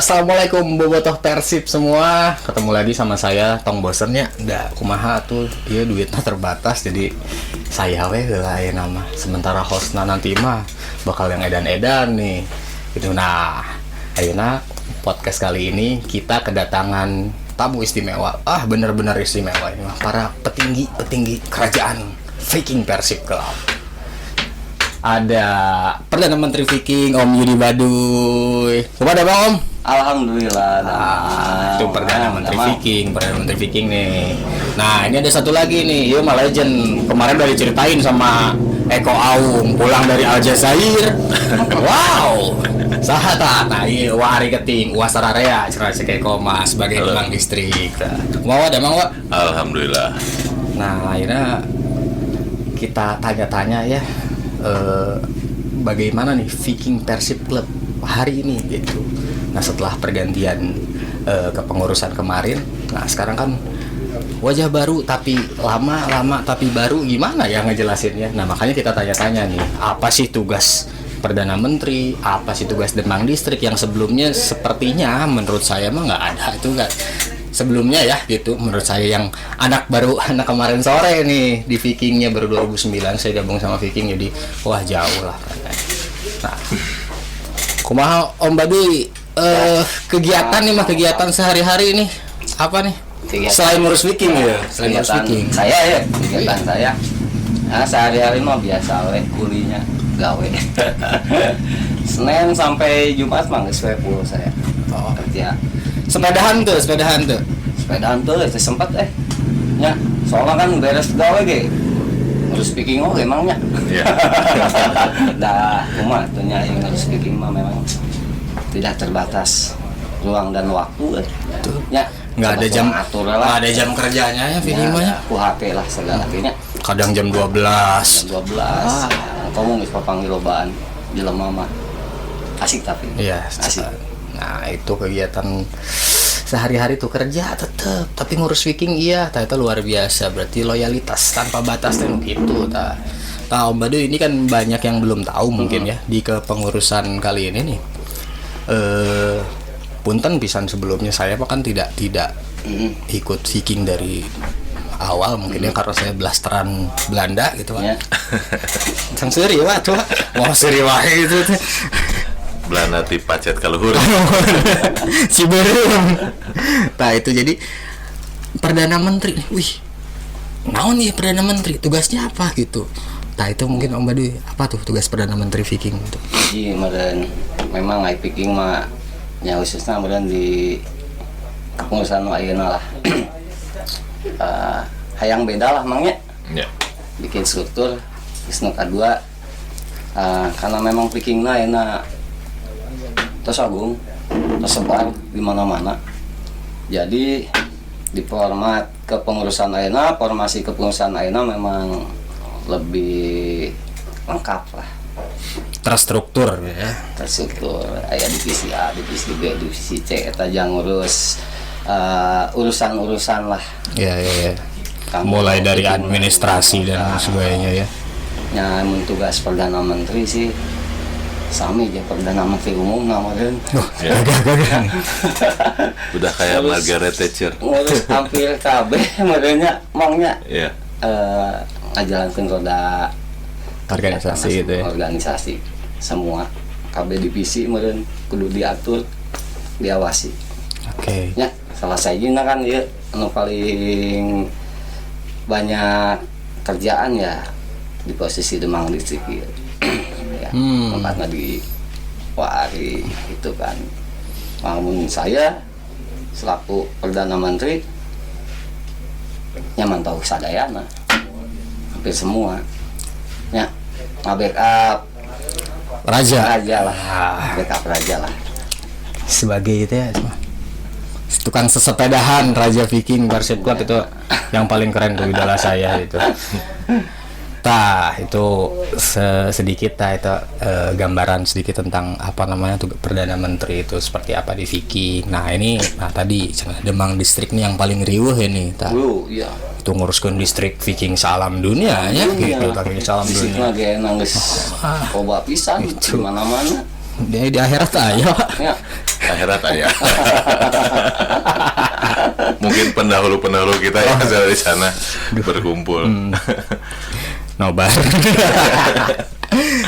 Assalamualaikum bobotoh Persib semua. Ketemu lagi sama saya Tong Bosennya. Da kumaha tuh, ieu duitnya terbatas jadi saya we heula aya nama. Sementara hostna nanti mah bakal yang edan-edan nih. Gitu. Nah, ayeuna podcast kali ini kita kedatangan tamu istimewa. Bener-bener istimewa ini mah para petinggi kerajaan Viking Persib Club. Ada Perdana Menteri Viking Om Yudi Baduy. Kepada Bang Om. Alhamdulillah. Itu Perdana Menteri Viking nih. Nah, ini ada satu lagi nih, Yo mah legend. Kemarin udah diceritain sama Eko Aung pulang dari Aljazair. Wow. Saha nah iya wari keting wasararea cenah si Eko mah sebagai Demang distrik. Mau ada Mang Wa? Alhamdulillah. Nah, akhirnya kita tanya-tanya ya. Bagaimana nih Viking Persib Club hari ini gitu. Nah, setelah pergantian kepengurusan kemarin, nah sekarang kan wajah baru tapi lama tapi baru, gimana ya ngejelasinnya. Nah, makanya kita tanya-tanya nih, apa sih tugas Perdana Menteri, apa sih tugas Demang Distrik yang sebelumnya sepertinya menurut saya mah nggak ada itu nggak sebelumnya ya gitu. Menurut saya yang anak kemarin sore nih di Vikingnya baru 2009 saya gabung sama Viking, jadi wah jauh lah. Nah, kumaha Om Baduy, kegiatan nih mah kegiatan sehari-hari nih apa nih kegiatan, selain ngurus Viking ya? Selain ngurus Viking saya ya kegiatan saya sehari-hari mah biasa we kulinya gawe. Senin sampai Jumat mah geus we full saya kerja. Sepedahan tuh itu sempat ya soalnya kan beres gawe ge ngurus Viking emangnya dah cuma tuhnya yang ngurus Viking mah memang tidak terbatas ruang dan waktu ya nggak ada jam kerjanya ya Viking mah ya aku HP lah segalanya kadang jam 12 kamu geus papanggil lobaan jelema mah asik tapi iya asik. Nah, itu kegiatan sehari-hari tuh kerja tetep, tapi ngurus Viking iya, ternyata luar biasa. Berarti loyalitas tanpa batas dan gitu. Nah, Om Baduy ini kan banyak yang belum tahu mungkin ya di kepengurusan kali ini nih. Punten pisan sebelumnya saya kan tidak ikut Viking dari awal mungkin ya karena saya blasteran Belanda gitu kan. Sang seri wah tuh, mau seri wae itu. Belanda ti pacet kaluhur. Ciberem. Nah, itu jadi Perdana Menteri. Wih. Naon nih Perdana Menteri? Tugasnya apa gitu? Nah, itu mungkin Om Baduy, apa tuh tugas Perdana Menteri Viking itu? Jadi memang Viking mah nya khususnya kemudian di kepengurusan ayeuna lah. Hayang beda lah mangnya. Ya. Bikin struktur Wisnu kedua karena memang Vikingna ayeuna tos agung, tersebar di mana-mana. Jadi di format kepengurusan ayeuna, formasi kepengurusan ayeuna memang lebih lengkap lah. Terstruktur ya. Terstruktur. Aya divisi A, divisi B, divisi C, eta jang ngurus urusan-urusan lah. Iya. Mulai dari administrasi dan sebagainya ya. Ya, tugas Perdana Menteri sih sami aja Perdana Menteri umum namarin. Gagah. Udah kayak Margaret Thatcher. Ngurus hampir kabeh merenya mangnya. Iya. Ngajalankeun roda organisasi itu ya. Organisasi semua kabeh divisi meureun kudu diatur, diawasi. Oke. Ya, salah sajina kan ieu anu paling banyak kerjaan ya di posisi Demang Distrik ya. Tempatnya di Wari itu kan. Namun saya selaku Perdana Menteri nyaman tahu sadayana hampir semua ya backup raja lah, backup raja lah sebagai itu ya tukang sesepedahan Raja Viking Persib Club itu yang paling keren tuh idola saya itu. Tah itu sedikit itu gambaran sedikit tentang apa namanya tuh Perdana Menteri itu seperti apa di Viking. Nah tadi Demang Distrik nih yang paling riuh ini. Iya. Itu nguruskan distrik Viking salam dunia ya gitu, Viking salam dunia. Lagi nangis coba pisan di mana-mana. Di akhirat aja. Ya. akhirat ayah. Mungkin pendahulu kita yang ada di sana berkumpul. Nobar.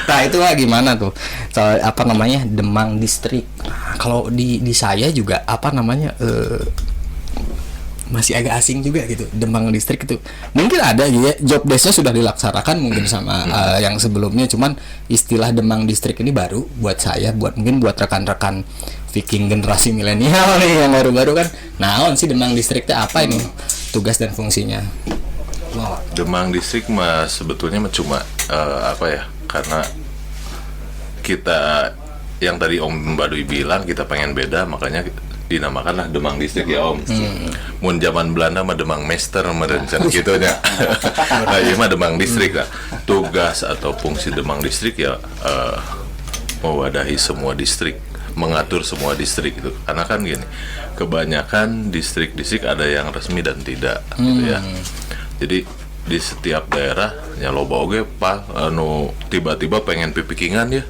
Nah itu lah gimana tuh soal apa namanya Demang Distrik. Nah, kalau di saya juga apa namanya masih agak asing juga gitu Demang Distrik itu. Mungkin ada gitu ya job desk-nya sudah dilaksanakan mungkin sama yang sebelumnya, cuman istilah Demang Distrik ini baru buat saya, mungkin buat rekan-rekan Viking generasi milenial nih yang baru-baru kan. Nah, sih Demang Distrik itu apa ini tugas dan fungsinya? Wow. Demang Distrik mah sebetulnya cuma apa ya? Karena kita yang tadi Om Baduy bilang kita pengen beda, makanya dinamakanlah Demang Distrik ya Om. Mun zaman Belanda mah Demang Meester merencana gitunya. Nah, ini mah Demang Distrik lah. Tugas atau fungsi Demang Distrik ya mewadahi semua distrik, mengatur semua distrik itu. Karena kan gini, kebanyakan distrik-distrik ada yang resmi dan tidak gitu ya. Jadi di setiap daerah ya loba oge tiba-tiba pengen pipikingan ya,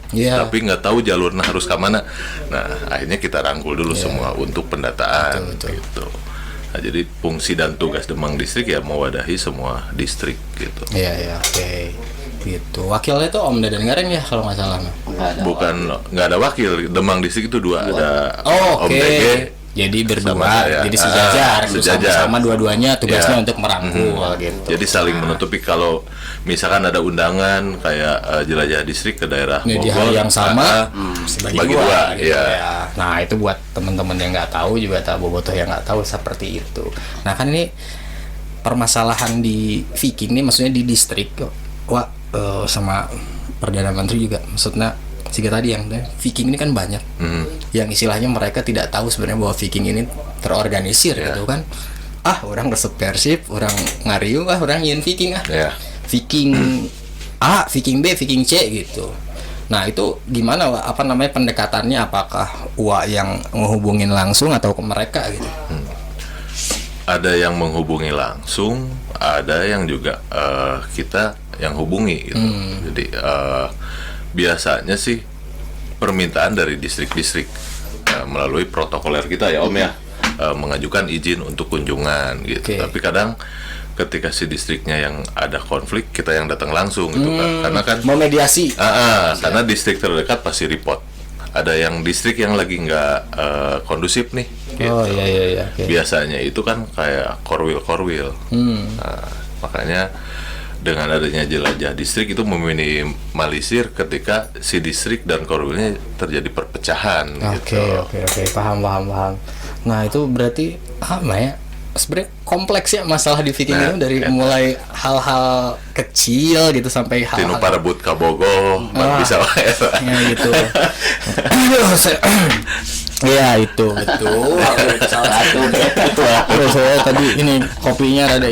tapi nggak tahu jalurnya harus ke mana. Nah, akhirnya kita rangkul dulu semua untuk pendataan gitu. Nah, jadi fungsi dan tugas Demang Distrik ya mewadahi semua distrik gitu. Iya, oke. Gitu. Wakilnya itu Om Dadan Gareng ya kalau nggak salah. Nggak ada wakil. Demang Distrik itu dua. Ada Om DG. Jadi berdua, jadi sejajar, sama dua-duanya tugasnya untuk merangkul gitu. Jadi saling menutupi. Kalau misalkan ada undangan kayak jelajah distrik ke daerah Bogor, di hari yang sama bagi dua gitu ya. Nah itu buat teman-teman yang nggak tahu juga, bobotoh yang nggak tahu seperti itu. Nah kan ini permasalahan di Viking nih, maksudnya di distrik, sama Perdana Menteri juga, maksudnya jika tadi yang Viking ini kan banyak yang istilahnya mereka tidak tahu sebenarnya bahwa Viking ini terorganisir gitu kan. Orang resep Persib, orang Ngariung, orang yin Viking Viking A, Viking B, Viking C gitu. Nah itu gimana apa namanya pendekatannya, apakah yang menghubungin langsung atau ke mereka gitu? Ada yang menghubungi langsung, ada yang juga kita yang hubungi gitu. Jadi biasanya sih permintaan dari distrik-distrik melalui protokoler kita ya Om ya, mengajukan izin untuk kunjungan gitu. Tapi kadang ketika si distriknya yang ada konflik, kita yang datang langsung gitu kan, karena kan memediasi. Karena distrik terdekat pasti report. Ada yang distrik yang lagi nggak kondusif nih gitu. Iya. Biasanya itu kan kayak korwil. Nah, makanya dengan adanya jelajah distrik itu meminimalisir ketika si distrik dan korwilnya terjadi perpecahan. Oke, paham. Nah itu berarti apa ya? Sebenarnya kompleks ya masalah di Viking itu, dari mulai hal-hal kecil gitu sampai hal-hal tinu parebut kabogo bisa ya gitu. Ya itu betul. Terus saya tadi ini kopinya rada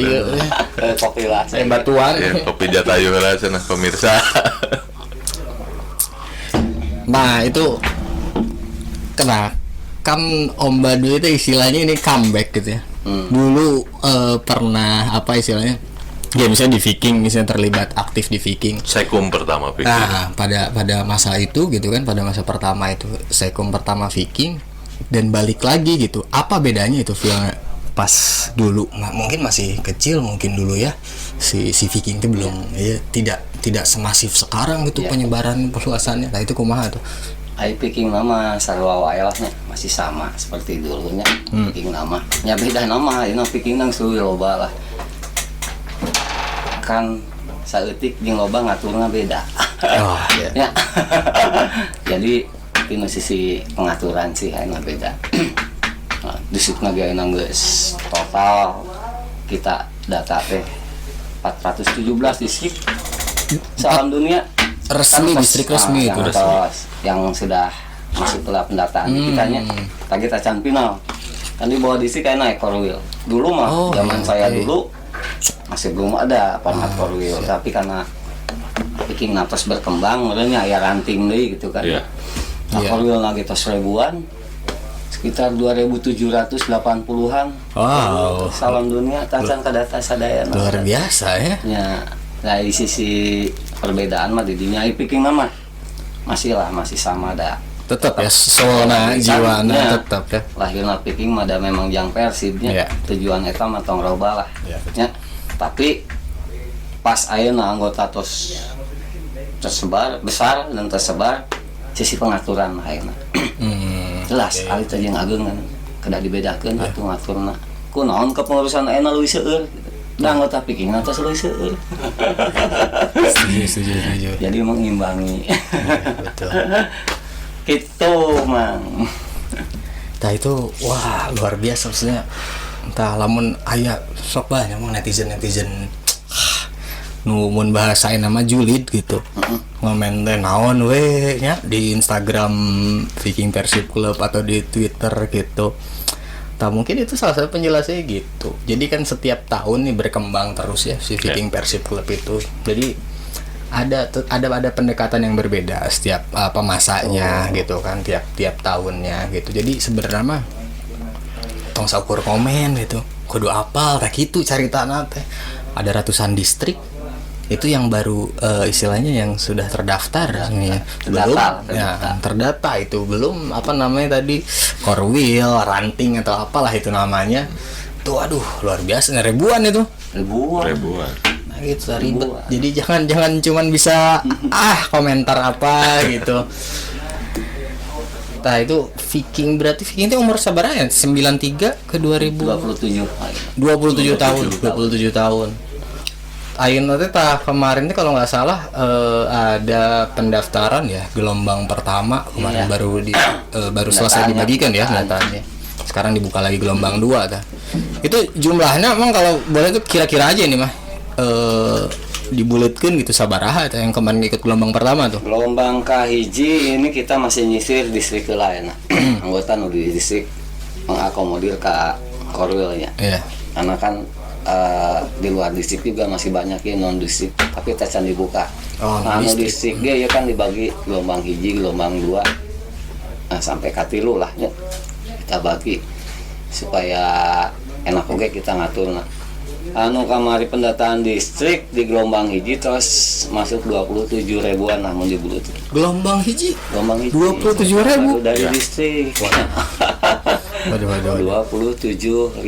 kopi lah. Saya batuan. Ya, kopi Jatayu lah sana pemirsa. Nah itu kenapa kan Om Baduy itu istilahnya ini comeback gitu ya. Dulu pernah apa istilahnya? Ya misalnya di Viking, misalnya terlibat aktif di Viking. Sekum pertama Viking. Nah, pada masa itu gitu kan, pada masa pertama itu Sekum pertama Viking dan balik lagi gitu. Apa bedanya itu filmnya pas dulu? Nah, mungkin masih kecil mungkin dulu ya. Si Viking itu belum tidak semasif sekarang gitu penyebaran perluasannya. Nah, itu kumaha tuh? Viking nama sarua wae lahnya masih sama seperti dulunya. Viking nama nya beda nama, ini Viking nang suwi loba lah. Kan saeutik jeung loba ngaturna beda. Ya. Jadi dina sisi pengaturan sih aya beda. Nah, disikna ge aya geus total kita data teh 417 distrik salam dunia resmi, distrik resmi itu yang sudah masuk ke pendataan kitanya. Tadi kita can final kan di bawah distrik kayak korwil dulu mah zaman saya dulu masih belum ada format korwil, tapi karena Viking terus berkembang mulanya ya ranting deh gitu kan. Korwil lagi tos ribuan sekitar 2.780-an. Wow. Salam dunia tacan ke data sadaya luar biasa ya. Dari sisi perbedaan mah di dunia Viking nama masih sama ada tetap ya soalna jiwana tetap ya. Lahirna Viking mah da memang jang Persibnya. Iya. Tujuan eta mah tong roba lah. Iya. Ya. Tapi pas ayeuna anggota tos tersebar besar dan tersebar sisi pengaturan ayeuna. Jelas ari teh jeung Ageng kan kada dibedakeun atuh ngaturna. Kunaon kepengurusan ayeuna leuwih seueur gitu. Da anggota Viking teh leuwih seueur. Setuju. Jadi mengimbangi. Betul. Gitu, Mang. Nah itu wah luar biasa maksudnya. Entah lamun aya sok banyak mah netizen nu mun bahasain nama julid gitu. Ngomen teh naon we nya di Instagram Viking Persib Club atau di Twitter gitu. Nah mungkin itu salah satu penjelasnya gitu. Jadi kan setiap tahun nih berkembang terus ya si Viking Persib Club itu. Jadi ada pendekatan yang berbeda setiap masanya gitu kan tiap tahunnya gitu. Jadi sebenarnya mah tong saukur komen gitu. Kudu apal kayak gitu caritana teh. Ada ratusan distrik itu yang baru istilahnya yang sudah terdaftar ya. Belum terdata itu belum apa namanya tadi Korwil, ranting atau apalah itu namanya. Tuh aduh luar biasa ribuan itu. Ribuan. Nah gitu ribet. Jadi jangan cuman bisa komentar apa gitu. Nah itu Viking berarti Viking itu umur sabar ya? 93 ke 2000 27 tahun. Ayeuna teh kemarin teh kalau nggak salah ada pendaftaran ya gelombang pertama kemarin baru selesai dibagikan ya datanya. Sekarang dibuka lagi gelombang 2 tah. Itu jumlahnya emang kalau boleh tuh kira-kira aja ini mah dibuletkeun gitu sabaraha teh yang kemarin ikut gelombang pertama tuh. Gelombang kahiji ini kita masih nyisir distrik lain. Anggota nu di distrik mengakomodir ka Korwilnya. Iya. Karena kan di luar distrik juga masih banyak ya non distrik tapi tacan dibuka. Nah non distrik dia ya kan dibagi gelombang hiji, gelombang 2. Nah sampai katilu lah ya. Kita bagi supaya enak oke kita ngatur nah. Anu kamari pendataan distrik di gelombang hiji terus masuk 27 ribuan namun di bulut. Gelombang hiji 27.000 dari distrik. Waduh. 27.000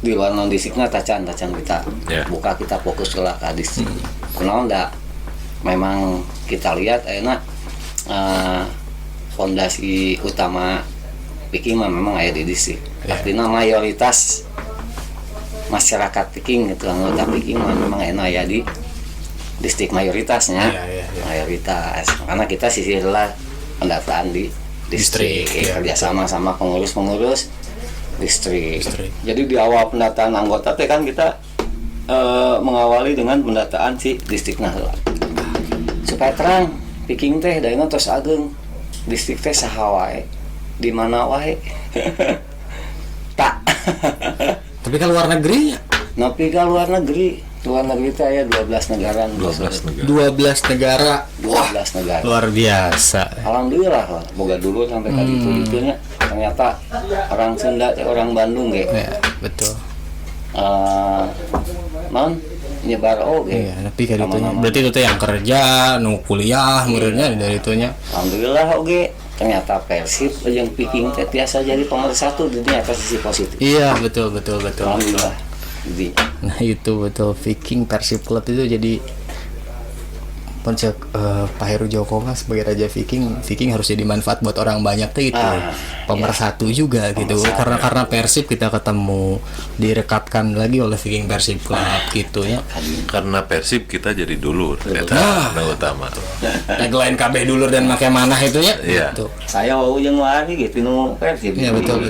di luar non distriknya tacan kita buka kita fokus ke distrik. Kenal enggak? Memang kita lihat enak fondasi utama Viking memang ada di distrik. Artinya mayoritas masyarakat Viking itu anggota Viking memang enak ya di distrik mayoritasnya. Mayoritas. Karena kita sisirlah pendataan di distrik kerjasama sama pengurus distrik. Jadi di awal pendataan anggota teh kan kita mengawali dengan pendataan si distrikna heula. Supaya terang Viking teh daina tos ageng distrik teh saha wae di mana wae. Tak. Tapi kan luar negeri ya? Tapi kan luar negeri teh aya 12 negara. 12 negara. Wah, 12 negara. Luar biasa. Alhamdulillah lah, boga dulu sampai kali itu nya. Ternyata orang Sunda, orang Bandung ge. Ya, betul. Non nyebar oge. Iya, tapi kayak gitu nya. Berarti itu teh yang kerja, nu kuliah, muridnya dari itunya. Alhamdulillah oge. Ternyata Persib yang Viking teh biasa jadi pemersatu di atas sisi positif. Iya, betul. Alhamdulillah. Jadi, nah itu betul Viking Persib Club itu jadi Pak Heru Joko mah sebagai Raja Viking harus jadi manfaat buat orang banyak tuh itu pemersatu juga gitu karena Persib kita ketemu direkatkan lagi oleh Viking Persib Club gitu ya karena Persib kita jadi dulur eta utama tagline KB dulur dan make manah itu ya gitu. Saya mau jeung wani gitu nu Persib ya betul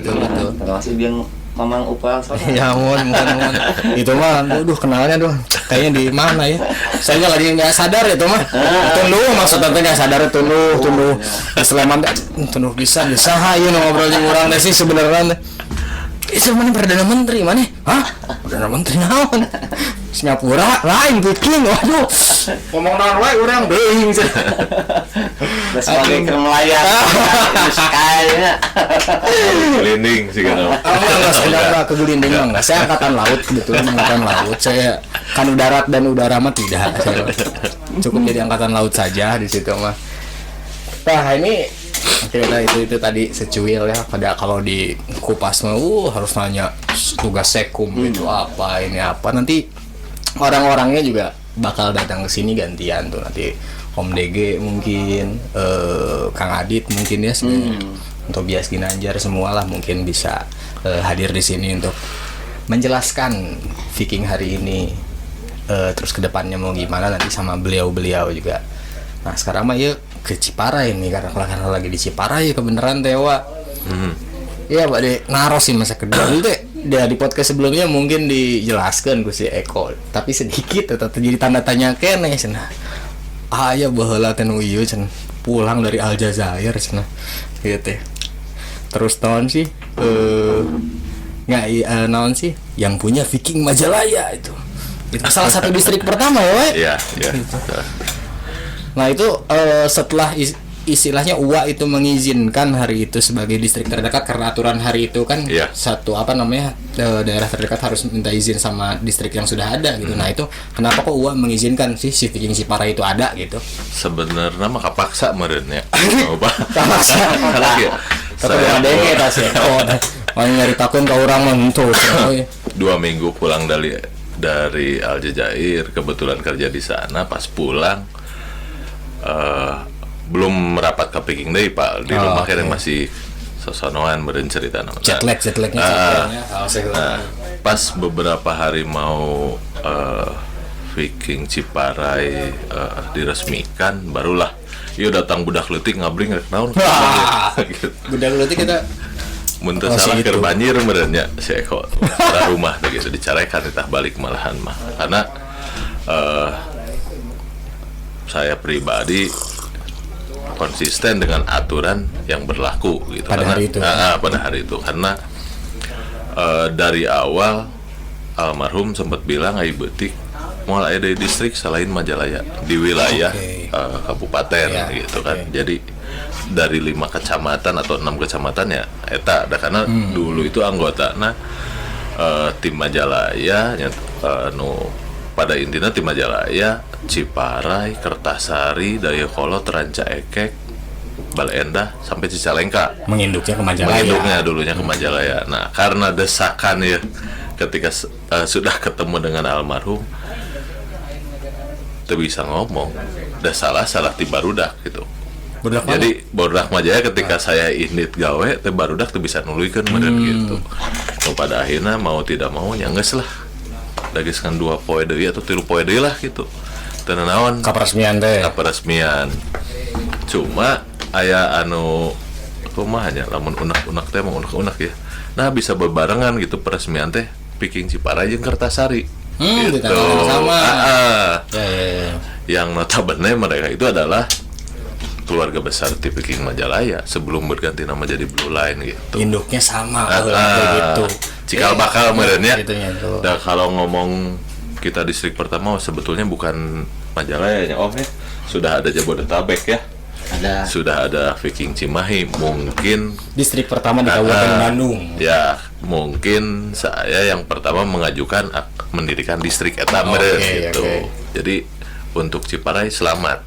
termasuk yang Mamang Upal soalnya. Ya mohon. Itu mah aduh kenalnya doh. Kayaknya di mana ya? Saya lagi enggak sadar itu mah. Tunduh maksudnya enggak sadar tunduh. Di Sleman tunduh bisa hayu ngobrol jeung urang teh sih sebenarnya. Itu mana Perdana Menteri mana? Hah? Perdana Menteri naon? Singapura lain Viking. Waduh. Ngomong naon wae urang beuing. Sebagai kermelayar. Kayaknya. Gelinding sih kan. Enggak ke gelinding enggak. Saya angkatan laut kebetulan angkatan laut. Saya kan darat dan udara mah tidak. Saya cukup jadi angkatan laut saja di situ mah. Nah, ini Oke, nah itu tadi secuil ya. Pada kalau di kupas mah harus nanya tugas sekum itu apa, ini apa. Nanti orang-orangnya juga bakal datang ke sini gantian tuh, nanti Om DG mungkin, Kang Adit mungkin ya sebenarnya. Untuk Bias Ginanjar semualah mungkin bisa hadir di sini untuk menjelaskan Viking hari ini, terus kedepannya mau gimana nanti sama beliau-beliau juga. Nah sekarang mah yuk ke Ciparai nih, karena lagi di Ciparai kebenaran Tewa. Iya Pak De, narosin masa kedua dulu deh. Dia di podcast sebelumnya mungkin dijelaskan gue si Eko, tapi sedikit tetap jadi tanda tanya kene cenah. Aya baheula teh nu ieu cenah pulang dari Aljazair cenah. Gitu. Terus tahun sih naon sih yang punya Viking Majalaya itu salah satu distrik pertama ya, Wak? Iya. Gitu. Nah itu setelah istilahnya UA itu mengizinkan hari itu sebagai distrik terdekat, karena aturan hari itu kan satu daerah terdekat harus minta izin sama distrik yang sudah ada gitu. Nah itu kenapa kok UA mengizinkan sih si Viking Ciparai itu ada gitu? Sebenarnya mah kapaksa meureun ya. Kapaksa. Tapi ada yang tas ya. Mau nyaritakeun ka urang mah henteu. 2 minggu pulang dari Aljazair, kebetulan kerja di sana. Pas pulang belum merapat ke Viking deui Pak, di rumah kan masih sosonoan meureun cerita nama. Jet-lagnya. Pas beberapa hari mau Viking Ciparai diresmikan, barulah datang budak leutik ngabring rek naon. Budak leutik kita mun teu salah keur banjir meureun nya si Eko. Ada rumah teh gitu dicarekan tah balik malahan mah. Karena saya pribadi konsisten dengan aturan yang berlaku gitu pada hari itu. Pada hari itu karena dari awal almarhum sempat bilang ai beutik moal aya di distrik selain Majalaya di wilayah kabupaten gitu kan. Jadi dari 5 kecamatan atau 6 kecamatan ya eta ada, karena dulu itu anggotana tim Majalaya pada intinya tim Majalaya, Ciparai, Kertasari, Dayakolot, Ranca Ekek, Baleendah sampai Cicalengka. Menginduknya ke Majalaya. Menginduknya dulunya ke Majalaya. Nah, karena desakan ya ketika sudah ketemu dengan almarhum, teu bisa ngomong. Udah salah ti barudak gitu. Jadi barudak Majalaya ketika saya indit gawe teh barudak teu bisa nuluykeun meureun gitu. Pada akhirnya mau tidak mau nya geus lah. Dageskan 2 poe deui atau 3 poe deui lah gitu. Teu naon kaperesmian teh. Cuma aya kumaha nya lamun unek-unek teh mah unek-unek ya. Nah bisa berbarengan gitu peresmian teh Viking Ciparai jeung Kertasari. Gitu. Sama. Ya. Yang notabene mereka itu adalah keluarga besar di Viking Majalaya sebelum berganti nama jadi Blue Line gitu. Induknya sama gitu. Cikal bakal meureunnya. Dan kalau ngomong kita distrik pertama sebetulnya bukan Majalaya ya, sudah ada Jabodetabek ya. Sudah ada Viking Cimahi, mungkin distrik pertama di Kabupaten Bandung. Ya, mungkin saya yang pertama mengajukan mendirikan distrik eta gitu. Jadi untuk Ciparai selamat.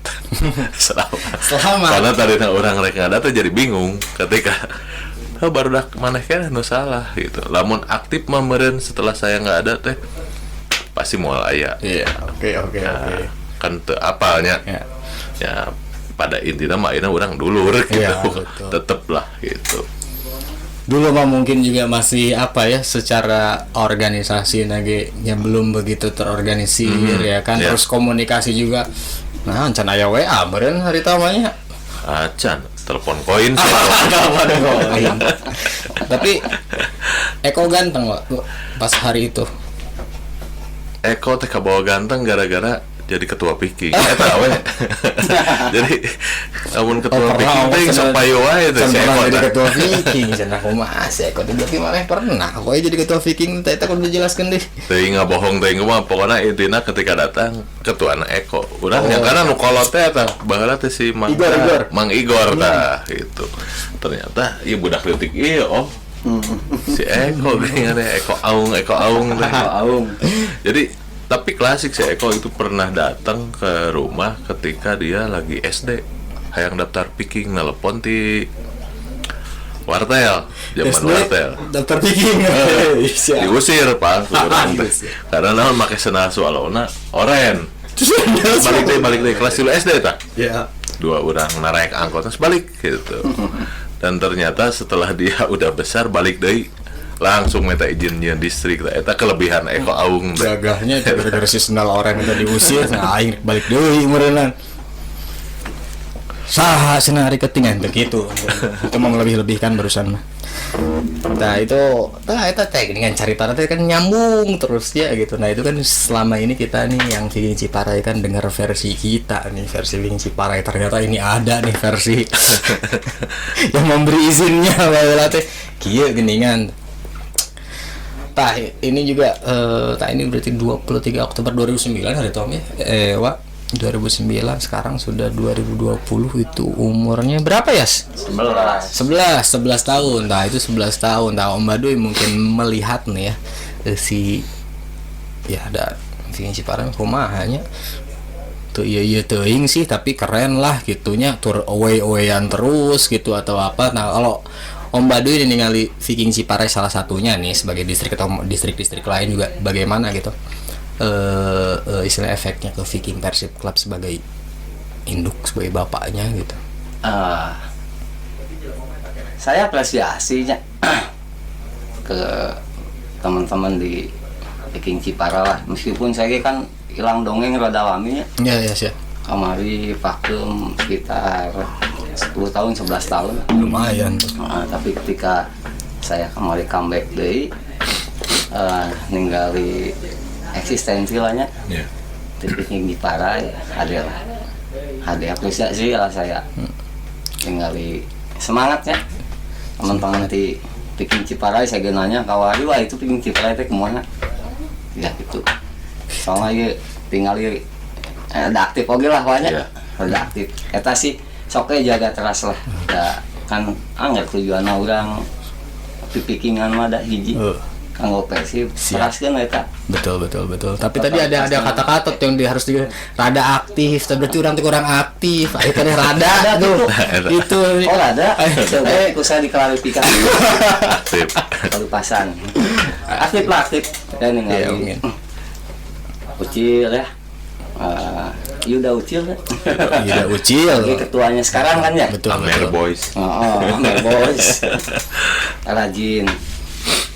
Selamat. Karena tadi orang rek ngada jadi bingung ketika barudak maneh nu salah gitu. Lamun aktif mah meureun setelah saya nggak ada teh pasti moal aya. Iya, oke. Kan teu apalnya. Ya pada intinya mah ayeuna urang dulur gitu. Tetep lah gitu. Dulu mah mungkin juga masih secara organisasi yang belum begitu terorganisir ya kan. Terus komunikasi juga. Nah, can aya WA beureun hari tamanya. Acan telepon koin sih. Tapi Eko ganteng pas hari itu. Eko teh kabawa ganteng gara-gara jadi ketua Viking. Jadi amun ketua Viking teh sapayo wae teh si Eko jadi ketua Viking cenah kumaha si Eko tapi malah pernah kok jadi ketua Viking teh eta kudu dijelaskeun deui. Teuing ngabohong teh mah pokona intina ketika datang ketuana Eko. Urang nyangkana nu kolot teh eta baheula teh si Mang Igor tah gitu. Ternyata ieu budak leutik ieu si Eko geuningan Eko Aung. Jadi tapi klasik si Eko itu pernah datang ke rumah ketika dia lagi SD, hayang daftar Viking, nelpon ti wartel, zaman wartel. Daftar Viking. Diusir Pak, karena naon make sendal swalona oren. Balik deh kelas 3 SD ta. Ya. 2 orang naik angkot terus balik gitu. Dan ternyata setelah dia udah besar balik deui langsung minta izin nyeun distrik eta kelebihan Eko Aung Gagahnya gara-gara si sendal orang yang diusir, nah aing balik deui meureunna. Saha cenah ari ketingan begitu. Itu mau lebih-lebihkan barusan mah. Nah itu, eta teh dengan cerita nanti kan nyambung terus ya gitu. Nah itu kan selama ini kita nih yang Viking Ciparai kan dengar versi kita nih, versi Viking Ciparai, ternyata ini ada nih versi yang memberi izinnya bahwa teh kieu geuningan. Tah ini juga ini berarti 23 Oktober 2009 hari Tom ya. Wak 2009 sekarang sudah 2020 itu umurnya berapa ya? 11 tahun. Nah itu 11 tahun. Nah Om Baduy mungkin melihat nih ya ya ada Viking Ciparai kumahanya tuh iya teuing sih tapi keren lah gitunya tur away-awayan terus gitu atau apa. Nah kalau Om Baduy ningali Viking Ciparai salah satunya nih sebagai distrik atau distrik-distrik lain juga bagaimana gitu istilah efeknya ke Viking Persib Club sebagai induk, sebagai bapaknya gitu. Saya apresiasinya ke teman-teman di Viking Ciparai lah, meskipun saya kan hilang dongeng rada lami ya. Ya sih. Kamari vakum sekitar 10 tahun 11 tahun. Lumayan tuh. Tapi ketika saya kemarin comeback dari ninggali eksistensi lahnya di Viking Ciparai ada apresiasi lah saya ninggali semangatnya teman-teman di Viking Ciparai. Saya genanya kawari wah itu Viking Ciparai teh kemana ya gitu soalnya ya tinggal ada aktif oke lah banyak ada aktif eta sih soknya jaga teras lah ya, kan anggar tujuan orang pipikingan mah ada hiji kanggo Persib teras kan eta betul tapi tadi ada kata-kata yang harus rada aktif berarti orang tuh kurang aktif itu teh rada tuh itu rada coba usah diklarifikasi aktif kelupasan aktif dan ini ucil ya Yuda Ucil kan? Yuda Ucil. Ketuanya sekarang kan ya? Betul. Amer Boys. Amer Boys. Rajin.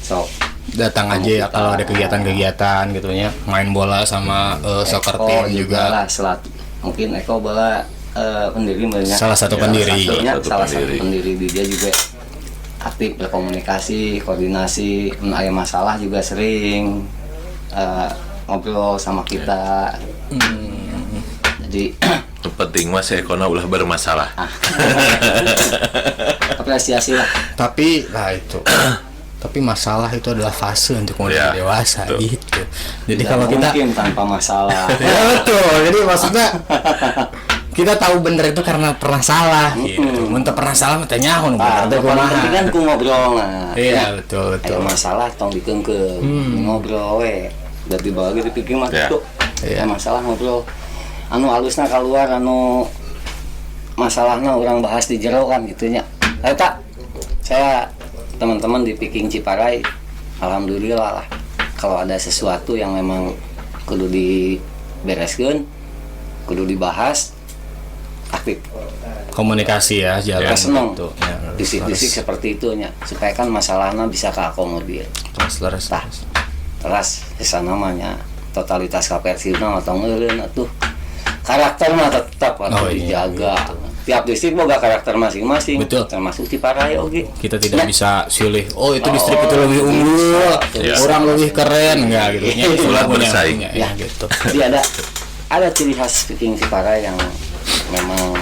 Sok. Datang aja kalau ada kegiatan-kegiatan gitu ya. Main bola sama soccer team juga. Lah, mungkin Eko bola pendiri banyak. Salah satu pendiri. Salah satu pendiri dia juga aktif berkomunikasi, koordinasi, ada masalah juga sering ngobrol sama kita. Jadi penting mas Ekona ulah bermasalah. Apresiasi lah. Tapi itu. Tapi masalah itu adalah fase untuk menjadi dewasa betul. Gitu. Jadi kalau kita mungkin tanpa masalah. Ya betul. Jadi maksudnya kita tahu bener itu karena pernah salah gitu. Muntah pernah salah mah teh nyaho nu bener teh kumaha. Kan ku ngobrol nah. Iya, betul. Ada masalah tong dikeungkeun. Ngobrol we. Da dibawa ge dipikir mah kitu. Ada masalah ngobrol. Anu halusna keluar anu masalahna orang bahas di jero kan gitunya. Eta saya teman-teman di Viking Ciparai alhamdulillah lah kalau ada sesuatu yang memang kudu dibereskeun, kudu dibahas aktif komunikasi ya jalan gitu. Disik-disik seperti itu nya supaya kan masalahnya bisa keakomodir. Terus kesana namanya totalitas Persibna atau ngeureun atuh karakter mah tetap harus dijaga. Tiap distrik boga karakter masing-masing. Betul. Termasuk Ciparai oge. Kita tidak bisa silih. Oh itu distrik itu lebih unggul, orang lebih keren enggak gitu. Ulah bersaing ya gitu. Jadi ada ciri khas Viking Ciparai yang memang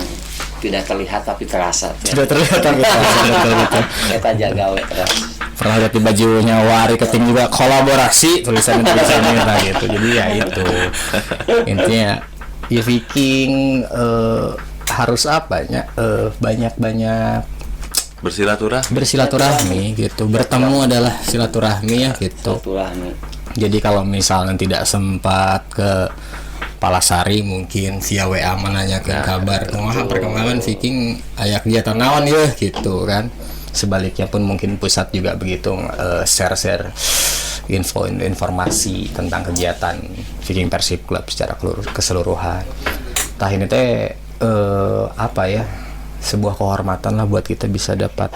tidak terlihat tapi terasa. Tidak terlihat tapi terasa betul. Kita jaga we terus. Pernah lihat di bajunya Wari Keting juga kolaborasi tulisannya gitu. Jadi ya itu intinya ya Viking harus banyak bersilaturahmi gitu. Bertemu adalah silaturahmi ya gitu. Jadi kalau misalnya tidak sempat ke Palasari mungkin via WA menanyakan kabar kumaha perkembangan Viking aya kegiatan naon ya gitu kan. sebaliknya pun mungkin pusat juga begitu share informasi tentang kegiatan Viking Persib Club secara keseluruhan. Tah ini teh apa ya, sebuah kehormatan lah buat kita bisa dapat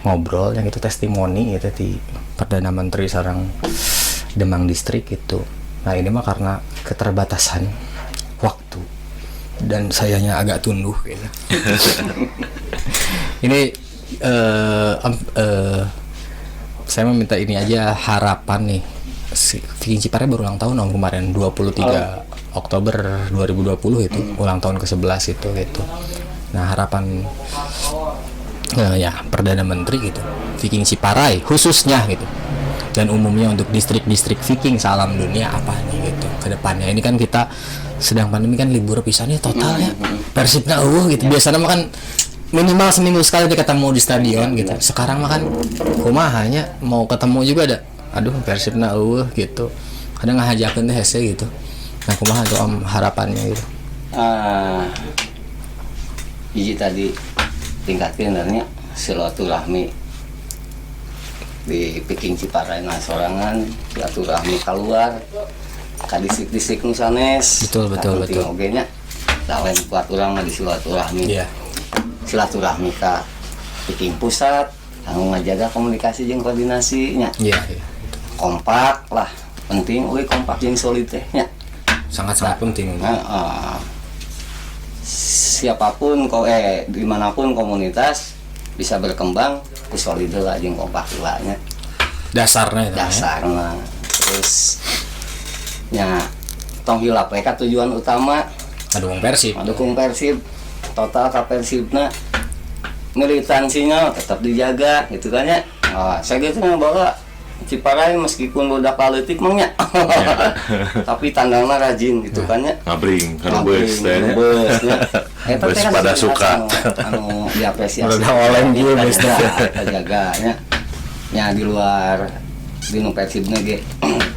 ngobrol yang itu testimoni gitu di Perdana Menteri sareng Demang Distrik itu. Nah ini mah karena keterbatasan waktu dan sayanya agak tunduh gitu. Ini saya meminta ini aja harapan nih. Viking Ciparai baru ulang tahun kemarin 23 Oktober 2020 itu ulang tahun ke-11 itu gitu. Nah harapan ya Perdana Menteri gitu, Viking Ciparai khususnya gitu, dan umumnya untuk distrik-distrik Viking salam dunia apa nih gitu ke depannya. Ini kan kita sedang pandemi kan, libur pisannya total ya. Persibnya gitu. Biasanya mah kan minimal seminggu sekali dia ketemu di stadion gitu. Sekarang mah kan kumahanya mau ketemu juga ada. Aduh Persibna gitu. Kadang ngajakeun teh hese gitu. Nah kumaha tuh Om harapannya gitu. Hiji tadi tingkatkeun nya silaturahmi di Viking Ciparai nah sorangan, silaturahmi keluar ka distrik-distrik nu sanes. Betul. Oge nya. Lawan buat urang mah di silaturahmi. Iya. Silaturahmi ka Viking pusat kanggo ngajaga komunikasi jeung koordinasi nya. Iya. Kompak lah, penting kompak jeung solid teh nya. Sangat-sangat penting. Siapapun dimanapun komunitas bisa berkembang ku solid lah jeung kompak lah nya. Dasarnya itu. Dasarna. Terus nya tong hilap we ka tujuan utama dukung Persib. Total ka Persibna militansinya tetap dijaga gitu kan ya. Saya gitu bahwa Ciparai meskipun budak politik mangnya tapi tandangna rajin gitu kan ya. Ngabring kana beus teh. Beus pada suka anu diapresiasi. Udah oleng ieu beus teh jaga nya. Nya di luar di nu Persibna ge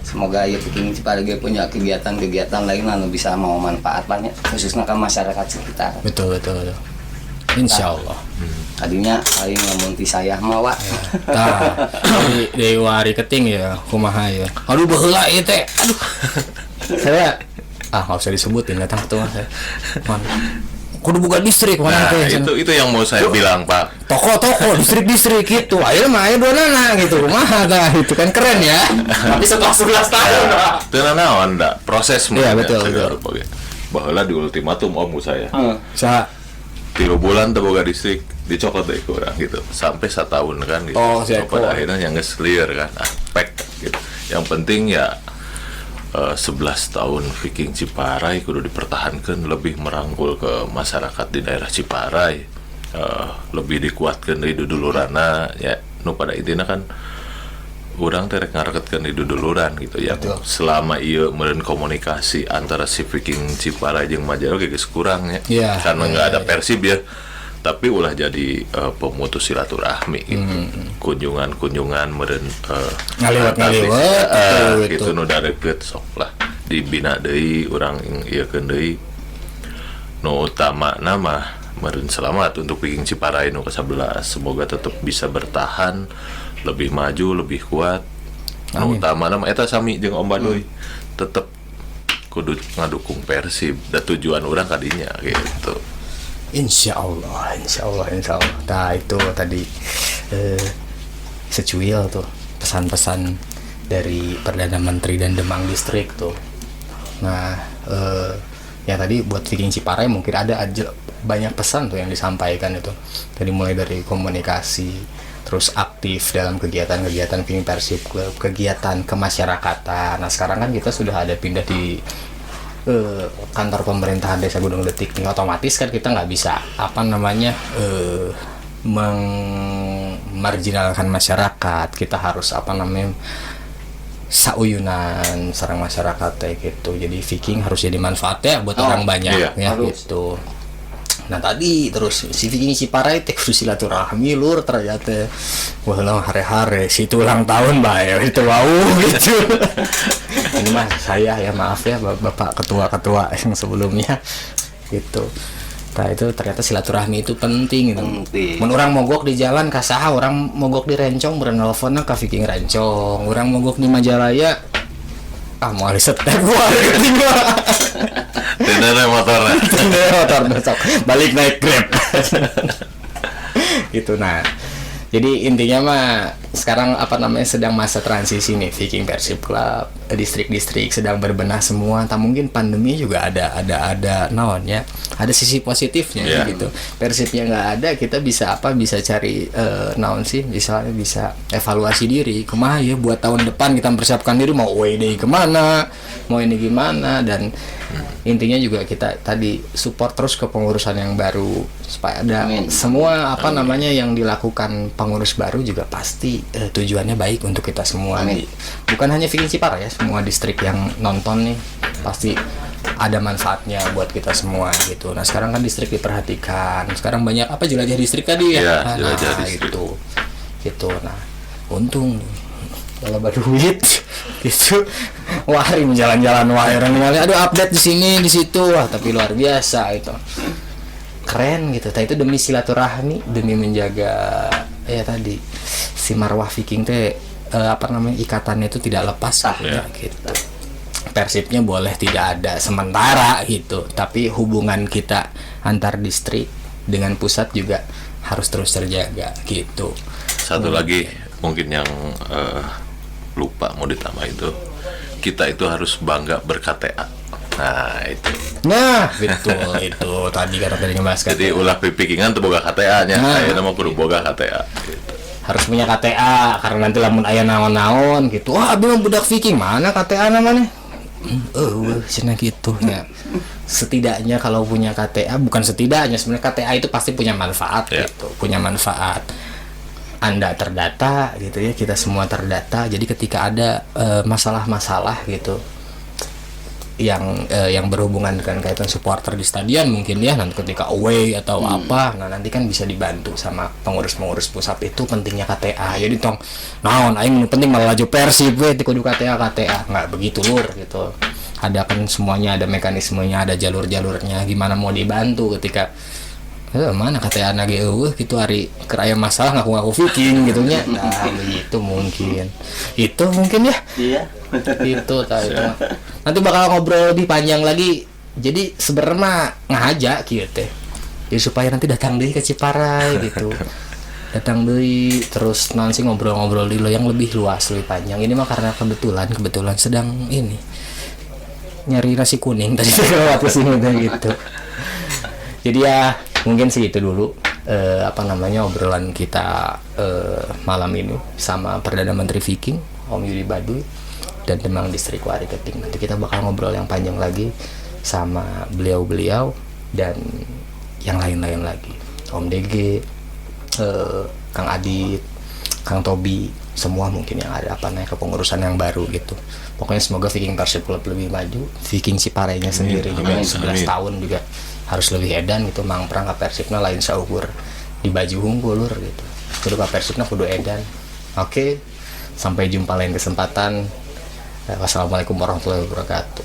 semoga ieu Viking Ciparai ge punya kegiatan-kegiatan lain anu bisa mau manfaat banyak khususnya ke masyarakat sekitar. Betul. Insyaallah. Tadinya paling lamun ti saya mah wa. Tah, di wari keting ya, kumaha ya. Aduh baheula ieu teh. Aduh. Saya enggak usah disebutin datang tuh Mas. Kudu buka distrik mana teh. Itu yang mau saya bilang, Pak. Toko distrik gitu. Ayo mah aya donana gitu. Kumaha tah? Itu kan keren ya. Tapi setelah 11 tahun, Pak. Teu naon da proses mah. Iya, betul. Baheula di ultimatum om saya. Sa 3 bulan teu boga distrik dicokot deh kurang gitu sampai 1 tahun kan gitu. Pada akhirnya yang geus clear kan aspek gitu. Yang penting ya 11 tahun Viking Ciparai kudu dipertahankan, lebih merangkul ke masyarakat di daerah Ciparai, lebih dikuatkan di dudulurana ya. Nu pada intinya kan urang terek ngareketkeun di duduluran gitu ya. Betul. Selama ieu meureun komunikasi antara si Viking Ciparai jeung Majaro geus kurang ya. Karena nggak ada Persib ya. Tapi ulah jadi pemutus silaturahmi gitu. Kunjungan meureun ngaliwat gitu nu darekeut sok lah dibina deui urang ieukeun deui. Nu utama nama meureun selamat untuk Viking Ciparai nu ke-11. Semoga tetap bisa bertahan, lebih maju, lebih kuat. Nu utama nama eta sami jeung Om Badoy tetep kudu ngadukung Persib da tujuan urang kadinya gitu. Insyaallah. Nah itu tadi secuil tuh pesan-pesan dari Perdana Menteri dan Demang Distrik tuh. Nah ya tadi buat Viking Ciparai mungkin ada aja banyak pesan tuh yang disampaikan itu. Tadi mulai dari komunikasi, terus aktif dalam kegiatan-kegiatan Viking Persib Club, kegiatan kemasyarakatan. Nah sekarang kan kita sudah ada pindah di kantor pemerintahan Desa Gunung Letik nih, otomatis kan kita nggak bisa marginalkan masyarakat. Kita harus sauyunan sareng masyarakat kayak gitu. Jadi Viking harus jadi manfaatnya buat orang banyak ya gitu. Nah tadi terus si Viking Ciparai teh kudu silaturahmi lur ternyata wah hare-hare situ ulang tahun bae itu wow gitu. Ini mah saya ya maaf ya Bapak ketua-ketua yang sebelumnya gitu. Nah itu ternyata silaturahmi itu penting gitu. Penting. Mun urang mogok di jalan kasaha, orang mogok di Rencong berenelponna ka Viking Rencong, orang mogok di Majalaya mau setek gua geuning gua. Tendana motorna. Motor besok balik naik Grab. Gitu. Nah jadi intinya mah sekarang sedang masa transisi nih. Viking Persib Club, distrik-distrik sedang berbenah semua. Tak mungkin pandemi juga ada naonnya, ada sisi positifnya gitu. Persibnya nggak ada, kita bisa cari naon sih, misalnya bisa evaluasi diri kumaha ya buat tahun depan, kita mempersiapkan diri mau WD kemana, mau ini gimana. Dan intinya juga kita tadi support terus ke pengurusan yang baru supaya ada semua yang dilakukan pengurus baru juga pasti tujuannya baik untuk kita semua. Bukan hanya Viking Cipara ya, semua distrik yang nonton nih pasti ada manfaatnya buat kita semua gitu. Nah sekarang kan distrik diperhatikan, sekarang banyak jelajah distrik tadi ya, jelajah distrik. gitu. Nah untung kalau berduit gitu, wah hari jalan-jalan wah orang aduh update di sini di situ, wah tapi luar biasa itu, keren gitu. Nah itu demi silaturahmi, demi menjaga tadi si marwah Viking teh ikatannya itu tidak lepas gitu. Persibnya boleh tidak ada sementara gitu, tapi hubungan kita antar distrik dengan pusat juga harus terus terjaga gitu. Satu lagi mungkin yang lupa mau ditambah itu, kita itu harus bangga ber-KTA. Nah betul itu tadi ngebahas KTA. Jadi ulah pipikingan tuh boga KTA-nya, nama kudu boga KTA gitu. Harus punya KTA karena nanti lamun aya naon-naon gitu, wah abi mah budak Viking mana KTA namanya, cenah gitu ya. Setidaknya kalau punya KTA, bukan setidaknya sebenarnya KTA itu pasti punya manfaat gitu, punya manfaat. Anda terdata gitu ya, kita semua terdata. Jadi ketika ada masalah-masalah gitu yang berhubungan dengan kaitan supporter di stadion mungkin ya, nanti ketika away atau apa, nah nanti kan bisa dibantu sama pengurus-pengurus pusat. Itu pentingnya KTA. Jadi tong naon aing penting malah laju Persib we kudu KTA nggak begitu lur gitu. Ada kan semuanya, ada mekanismenya, ada jalur-jalurnya gimana mau dibantu ketika mana KTA nage gitu hari keraya masalah ngaku-ngaku Viking gitunya. Nah itu mungkin ya. Iya. Itu tadi. Nanti bakal ngobrol lebih panjang lagi. Jadi sebenarnya mah ngajak gitu teh. Jadi supaya nanti datang deui ke Ciparai gitu. Datang deui terus nanti ngobrol-ngobrol di lo yang lebih luas, lebih panjang. Ini mah karena kebetulan sedang ini nyari nasi kuning tadi lewat ke sini gitu. Jadi ya mungkin segitu dulu obrolan kita malam ini sama Perdana Menteri Viking Om Yudi Baduy dan Demang Distrik Wariketing. Nanti kita bakal ngobrol yang panjang lagi sama beliau-beliau dan yang lain-lain lagi, Om DG, Kang Adit, Kang Tobi, semua mungkin yang ada kepengurusan yang baru gitu. Pokoknya semoga Viking Persib Club lebih maju, Viking Ciparainya sendiri juga 11 tahun juga harus lebih edan gitu. Mang perangkap Persibna lain saukur di baju hunggul gitu. Kudu ka Persibna kudu edan. Oke. Sampai jumpa lain kesempatan. Wassalamualaikum warahmatullahi wabarakatuh.